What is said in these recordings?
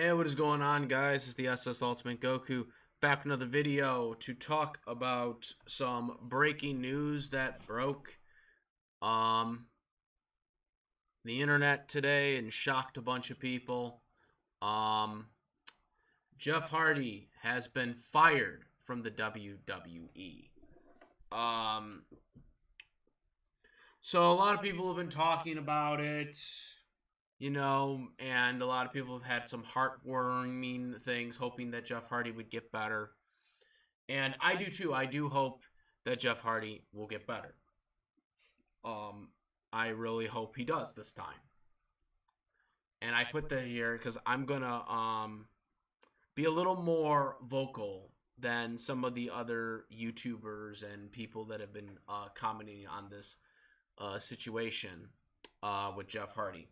Hey, what is going on, guys? It's the SS Ultimate Goku back with another video to talk about some breaking news that broke um the internet today and shocked a bunch of people. Um Jeff Hardy has been fired from the WWE. Um so a lot of people have been talking about it, and a lot of people have had some heartwarming things hoping that Jeff Hardy would get better. And I do too. I do hope that Jeff Hardy will get better. Um, I really hope he does this time. And I put that here because I'm gonna be a little more vocal than some of the other YouTubers and people that have been commenting on this situation with Jeff Hardy.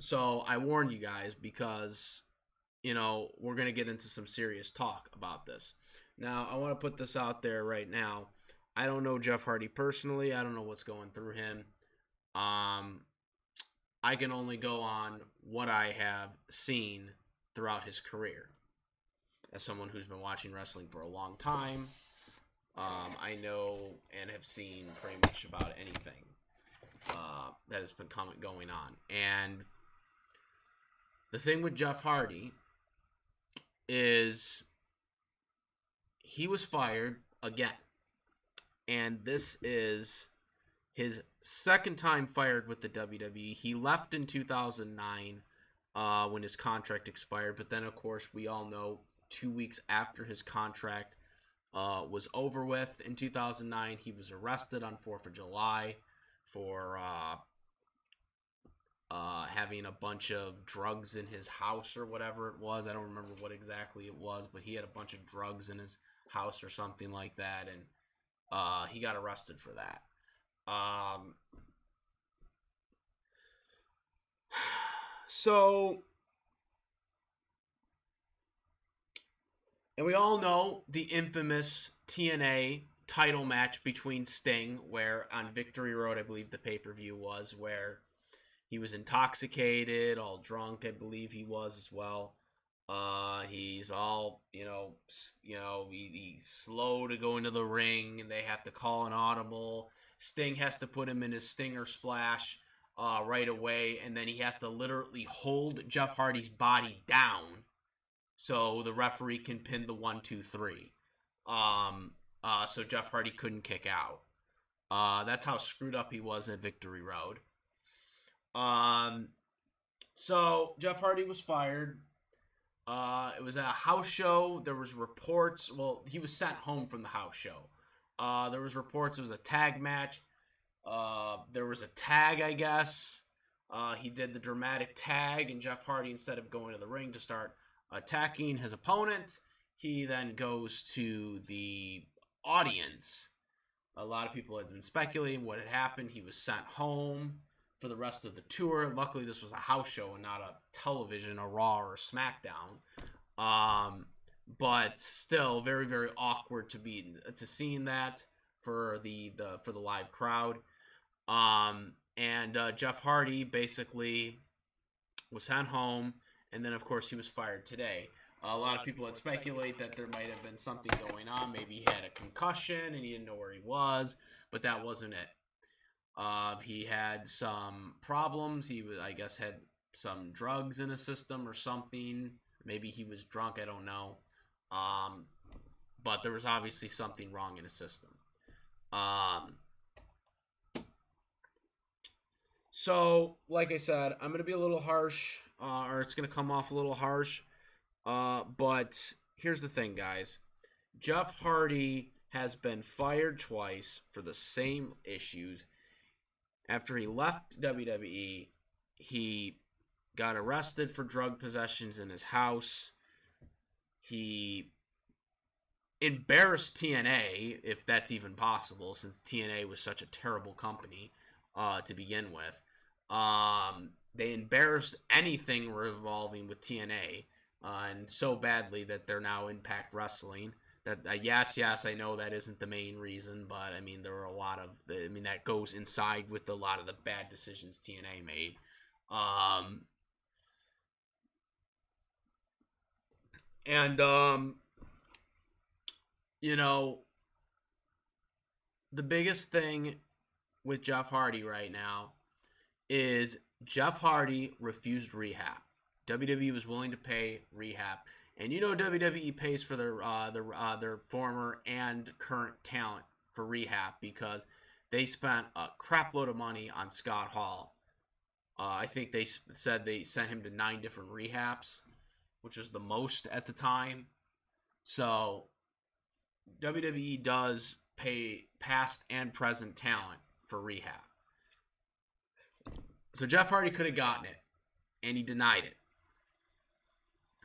So I warn you guys because we're going to get into some serious talk about this. Now, I want to put this out there right now. I don't know Jeff Hardy personally. I don't know what's going through him. I can only go on what I have seen throughout his career. As someone who's been watching wrestling for a long time, I know and have seen pretty much about anything that has been going on. And the thing with Jeff Hardy is he was fired again. And this is his second time fired with the WWE. He left in 2009 when his contract expired. But then, of course, we all know 2 weeks after his contract was over with in 2009, he was arrested on 4th of July for having a bunch of drugs in his house or whatever it was. I don't remember what exactly it was, but he had a bunch of drugs in his house or something like that, and he got arrested for that. So, and we all know the infamous TNA title match between Sting, where on Victory Road, I believe the pay-per-view was, where he was intoxicated, all drunk, I believe he was as well. He's all, he's slow to go into the ring, and they have to call an audible. Sting has to put him in his Stinger Splash right away, and then he has to literally hold Jeff Hardy's body down so the referee can pin the 1-2-3. So Jeff Hardy couldn't kick out. That's how screwed up he was at Victory Road. So Jeff Hardy was fired. It was at a house show. There was reports. Well, he was sent home from the house show. There was reports it was a tag match. There was a tag, I guess. He did the dramatic tag, and Jeff Hardy, instead of going to the ring to start attacking his opponents, he then goes to the audience. A lot of people had been speculating what had happened. He was sent home for the rest of the tour. Luckily, this was a house show and not a television, a Raw or a SmackDown. But still, very, very awkward to seeing that for the live crowd. And Jeff Hardy basically was sent home, and then of course he was fired today. A lot of people had speculated that there might have been something going on. Maybe he had a concussion and he didn't know where he was, but that wasn't it. He had some problems. He was, I guess, had some drugs in his system or something. Maybe he was drunk. I don't know. But there was obviously something wrong in his system. So, like I said, I'm going to be a little harsh, or it's going to come off a little harsh. But here's the thing, guys. Jeff Hardy has been fired twice for the same issues. After he left WWE, he got arrested for drug possessions in his house. He embarrassed TNA, if that's even possible, since TNA was such a terrible company to begin with. They embarrassed anything revolving with TNA, and so badly that they're now Impact Wrestling. That yes, I know that isn't the main reason, but I mean there were a lot of that goes inside with a lot of the bad decisions TNA made. Um, and you know, the biggest thing with Jeff Hardy right now is Jeff Hardy refused rehab. WWE was willing to pay rehab, and you know WWE pays for their former and current talent for rehab because they spent a crap load of money on Scott Hall. I think they said they sent him to 9 different rehabs, which was the most at the time. So WWE does pay past and present talent for rehab. So Jeff Hardy could have gotten it, and he denied it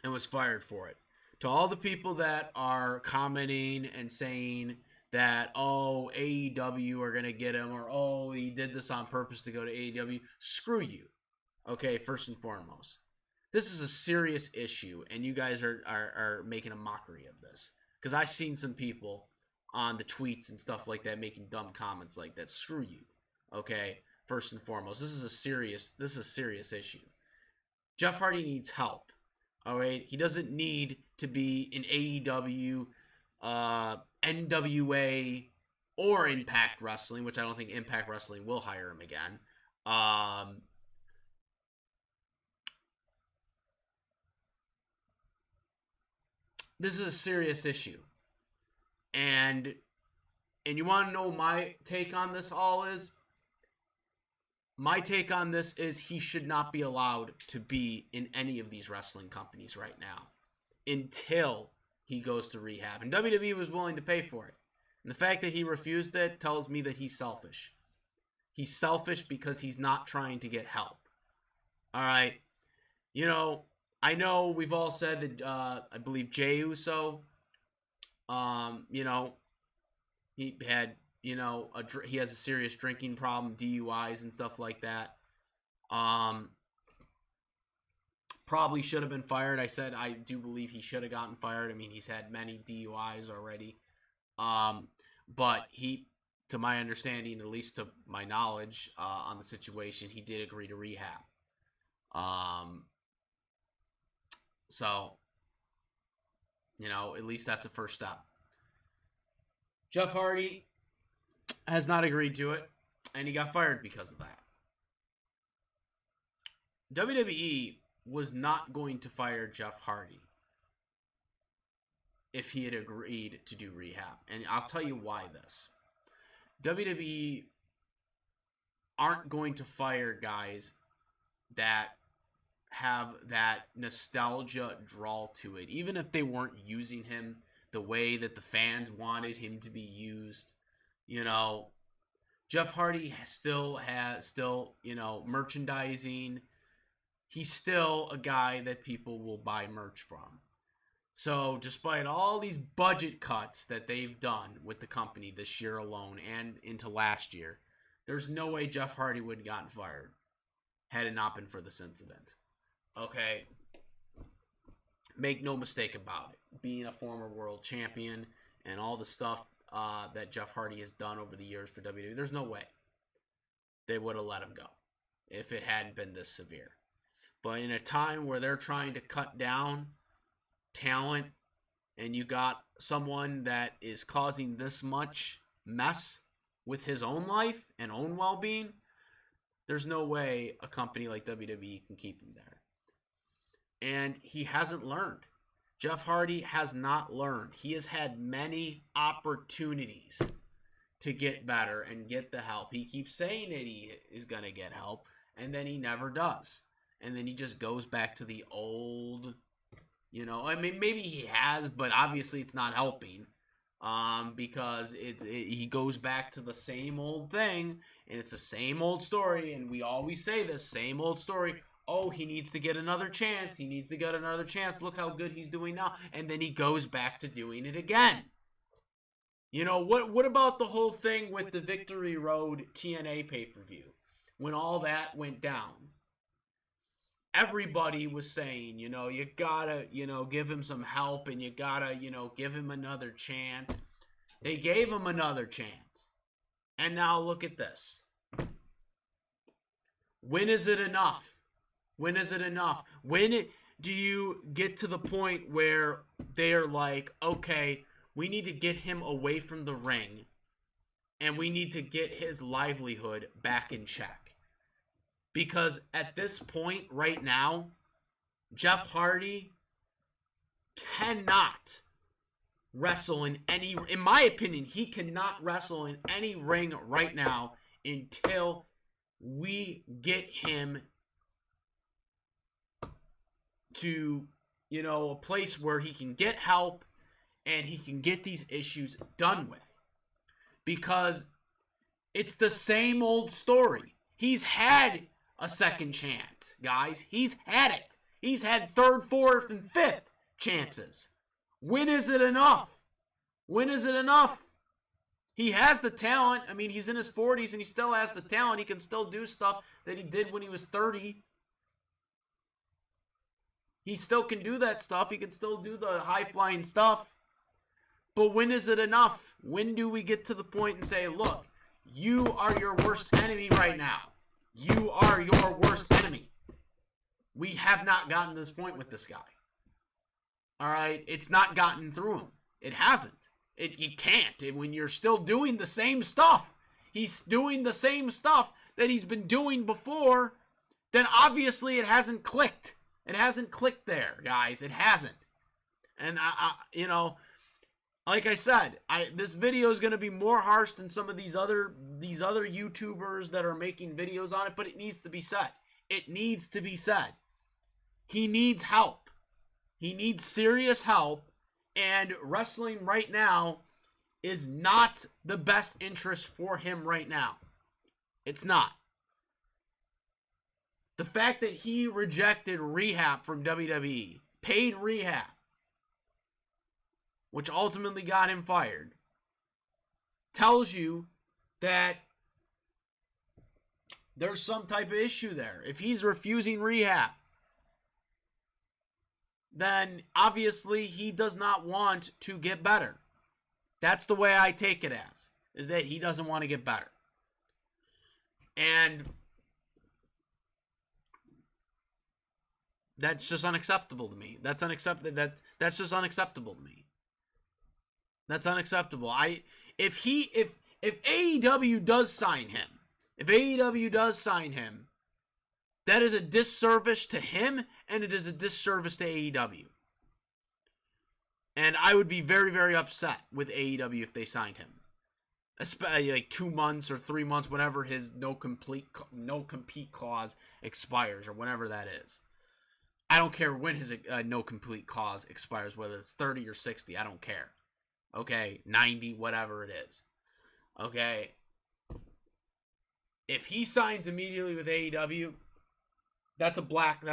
and was fired for it. To all the people that are commenting and saying that, oh, AEW are going to get him, or oh, he did this on purpose to go to AEW, screw you. Okay, first and foremost. This is a serious issue, and you guys are making a mockery of this. Because I've seen some people on the tweets and stuff like that making dumb comments like that. Screw you. Okay, first and foremost. This is a serious issue. Jeff Hardy needs help. All right, he doesn't need to be in AEW, NWA, or Impact Wrestling, which I don't think Impact Wrestling will hire him again. This is a serious issue, and you want to know my take on this all is? My take on this is he should not be allowed to be in any of these wrestling companies right now until he goes to rehab. And WWE was willing to pay for it. And the fact that he refused it tells me that he's selfish. He's selfish because he's not trying to get help. All right. You know, I know we've all said that I believe Jey Uso, you know, he had, you know, he has a serious drinking problem, DUIs and stuff like that. Probably should have been fired. I said I do believe he should have gotten fired. I mean, he's had many DUIs already. But he, to my understanding, at least to my knowledge on the situation, he did agree to rehab. So, you know, at least that's the first step. Jeff Hardy has not agreed to it, and he got fired because of that. WWE was not going to fire Jeff Hardy if he had agreed to do rehab. And I'll tell you why this. WWE aren't going to fire guys that have that nostalgia draw to it, even if they weren't using him the way that the fans wanted him to be used. You know, Jeff Hardy still, you know, merchandising. He's still a guy that people will buy merch from. So, despite all these budget cuts that they've done with the company this year alone and into last year, there's no way Jeff Hardy would have gotten fired had it not been for this incident. Okay? Make no mistake about it. Being a former world champion and all the stuff that Jeff Hardy has done over the years for WWE, there's no way they would have let him go if it hadn't been this severe. But in a time where they're trying to cut down talent and you got someone that is causing this much mess with his own life and own well-being, there's no way a company like WWE can keep him there. And he hasn't learned. Jeff Hardy has not learned. He has had many opportunities to get better and get the help. He keeps saying that he is going to get help, and then he never does. And then he just goes back to the old, you know, I mean, maybe he has, but obviously it's not helping because he goes back to the same old thing, and it's the same old story, and we always say this, same old story. Oh, he needs to get another chance. He needs to get another chance. Look how good he's doing now. And then he goes back to doing it again. You know, what about the whole thing with the Victory Road TNA pay-per-view? When all that went down. Everybody was saying, you know, you gotta, you know, give him some help and you gotta, you know, give him another chance. They gave him another chance. And now look at this. When is it enough? When is it enough? When do you get to the point where they're like, okay, we need to get him away from the ring and we need to get his livelihood back in check? Because at this point right now, Jeff Hardy cannot wrestle in my opinion, he cannot wrestle in any ring right now until we get him to, a place where he can get help and he can get these issues done with. Because it's the same old story. He's had a second chance, guys. He's had it. He's had third, fourth, and fifth chances. When is it enough? When is it enough? He has the talent. I mean, he's in his 40s and he still has the talent. He can still do stuff that he did when he was 30. He still can do that stuff. He can still do the high-flying stuff. But when is it enough? When do we get to the point and say, look, you are your worst enemy right now. You are your worst enemy. We have not gotten to this point with this guy. All right? It's not gotten through him. It hasn't. You can't. When you're still doing the same stuff, he's doing the same stuff that he's been doing before, then obviously it hasn't clicked. It hasn't clicked there, guys. It hasn't. And, like I said, this video is going to be more harsh than some of these other YouTubers that are making videos on it, but it needs to be said. It needs to be said. He needs help. He needs serious help, and wrestling right now is not the best interest for him right now. It's not. The fact that he rejected rehab from WWE, paid rehab, which ultimately got him fired, tells you that there's some type of issue there. If he's refusing rehab, then obviously he does not want to get better. That's the way I take it as, is that he doesn't want to get better. And that's just unacceptable to me. That's just unacceptable to me. That's unacceptable. If AEW does sign him, that is a disservice to him, and it is a disservice to AEW. And I would be very, very upset with AEW if they signed him. Especially like 2 months or 3 months, whenever his no compete clause expires, or whenever that is. I don't care when his no complete clause expires, whether it's 30 or 60. I don't care. Okay, 90, whatever it is. Okay, if he signs immediately with AEW, that's a black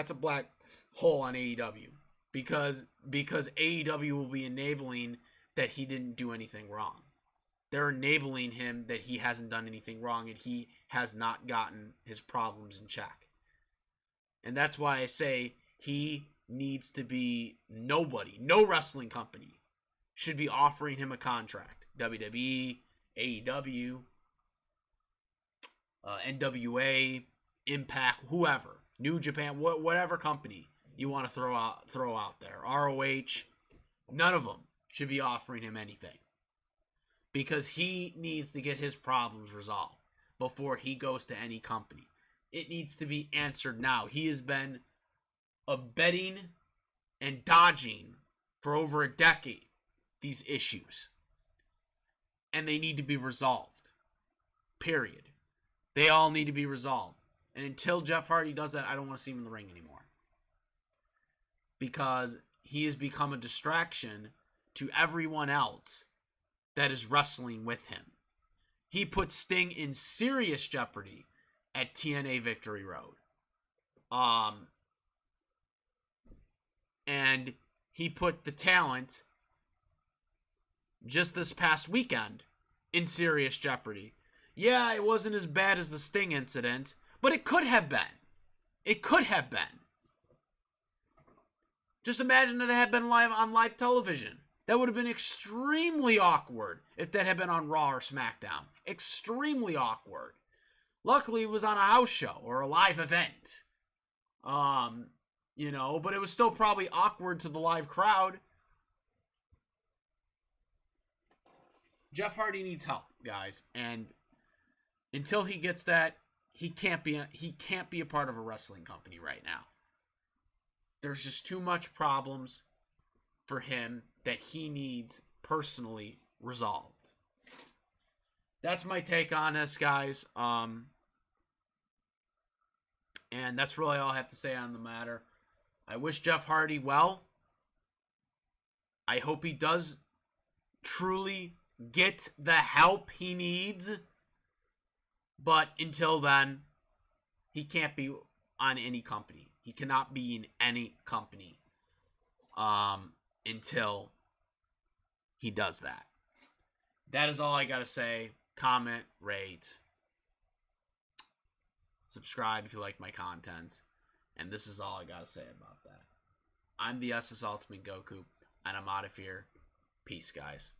hole on AEW, because AEW will be enabling that he didn't do anything wrong. They're enabling him that he hasn't done anything wrong and he has not gotten his problems in check. And that's why I say he needs to be nobody. No wrestling company should be offering him a contract. WWE, AEW, NWA, Impact, whoever, New Japan, whatever company you want to throw out there, ROH, none of them should be offering him anything, because he needs to get his problems resolved before he goes to any company. It needs to be answered now. He has been abetting and dodging for over a decade these issues, and they need to be resolved. Period. They all need to be resolved. And until Jeff Hardy does that, I don't want to see him in the ring anymore, because he has become a distraction to everyone else that is wrestling with him. He put Sting in serious jeopardy at TNA Victory Road. And he put the talent just this past weekend in serious jeopardy. Yeah, it wasn't as bad as the Sting incident, but it could have been. It could have been. Just imagine that it had been on live television. That would have been extremely awkward if that had been on Raw or SmackDown. Extremely awkward. Luckily, it was on a house show or a live event. You know, but it was still probably awkward to the live crowd. Jeff Hardy needs help, guys, and until he gets that, he can't be a part of a wrestling company right now. There's just too much problems for him that he needs personally resolved. That's my take on this, guys. And that's really all I have to say on the matter. I wish Jeff Hardy well. I hope he does truly get the help he needs. But until then, he can't be on any company. He cannot be in any company until he does that. That is all I got to say. Comment, rate, subscribe if you like my content. And this is all I got to say about that. I'm the SS Ultimate Goku, and I'm out of here. Peace, guys.